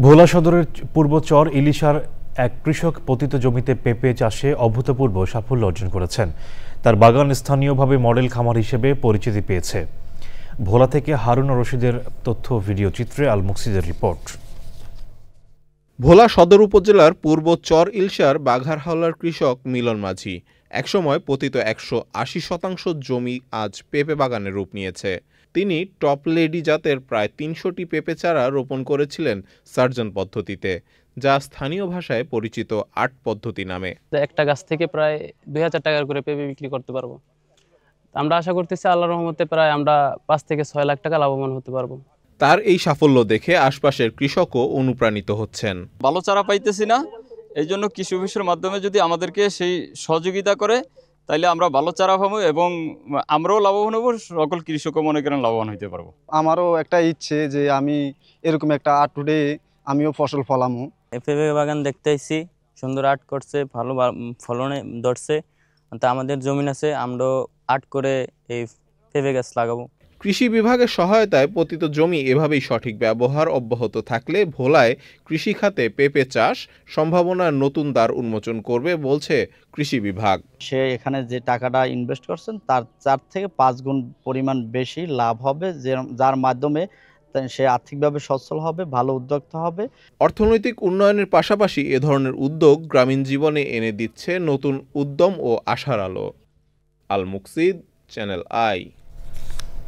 ভোলা সদরের পূর্ব চর ইলিশার এক কৃষক পতিত জমিতে পেঁপে চাষে অভূতপূর্ব সাফল্য অর্জন করেছেন। তার বাগান স্থানীয়ভাবে মডেল খামার হিসেবে পরিচিতি পেয়েছে। ভোলা থেকে হারুন রশিদের তথ্য ভিডিও চিত্রে আল মুকসিদের রিপোর্ট। ভোলা সদর উপজেলার পূর্ব চর ইলশার বাঘারহাওলার কৃষক মিলন মাঝি একসময় পতিত 180% জমি আজ পেঁপে বাগানে রূপ নিয়েছে। তিনি টপ লেডি জাতের প্রায় 300টি পেঁপে চারা রোপণ করেছিলেন সার্জন পদ্ধতিতে, যা স্থানীয় ভাষায় পরিচিত আট পদ্ধতি নামে। একটা গাছ থেকে প্রায় 2000 টাকা করে পেঁপে বিক্রি করতে পারবো। আমরা আশা করতেছি আল্লাহর রহমতে প্রায় আমরা 5 থেকে 6 লাখ টাকা লাভবান হতে পারবো। তার এই সাফল্য দেখে আশপাশের কৃষকও অনুপ্রাণিত হচ্ছেন। ভালো চারা পাইতেছি না, এই জন্য কৃষি অফিসের মাধ্যমে যদি আমাদেরকে সেই সহযোগিতা করে তাইলে আমরা ভালো চারা পাবো এবং আমরাও লাভবান হবো, সকল কৃষকও মনে করেন লাভবান হতে পারবো। আমারও একটা ইচ্ছে যে আমি এরকম একটা আর্ট টুডে আমিও ফসল ফলামু। পেঁপে বাগান দেখতে আসছি, সুন্দর আর্ট করছে, ভালো ফলনে ধরছে। তা আমাদের জমিন আছে, আমরাও আর্ট করে এই পেঁপে গাছ লাগাবো। কৃষি বিভাগের সহায়তায় পতিত জমি এভাবেই সঠিক ব্যবহার অব্যাহত থাকলে ভোলায় কৃষি খাতে পেঁপে চাষ সম্ভাবনার নতুন দ্বার উন্মোচন করবে বলছে কৃষি বিভাগ। সে এখানে যে টাকাটা ইনভেস্ট করছেন তার 4 থেকে 5 গুণ পরিমাণ বেশি লাভ হবে, যার মাধ্যমে সে আর্থিকভাবে সচ্ছল হবে, ভালো উদ্যোক্তা হবে। অর্থনৈতিক উন্নয়নের পাশাপাশি এ ধরনের উদ্যোগ গ্রামীণ জীবনে এনে দিচ্ছে নতুন উদ্যম ও আশার আলো। আল মুকসিদ, চ্যানেল আই।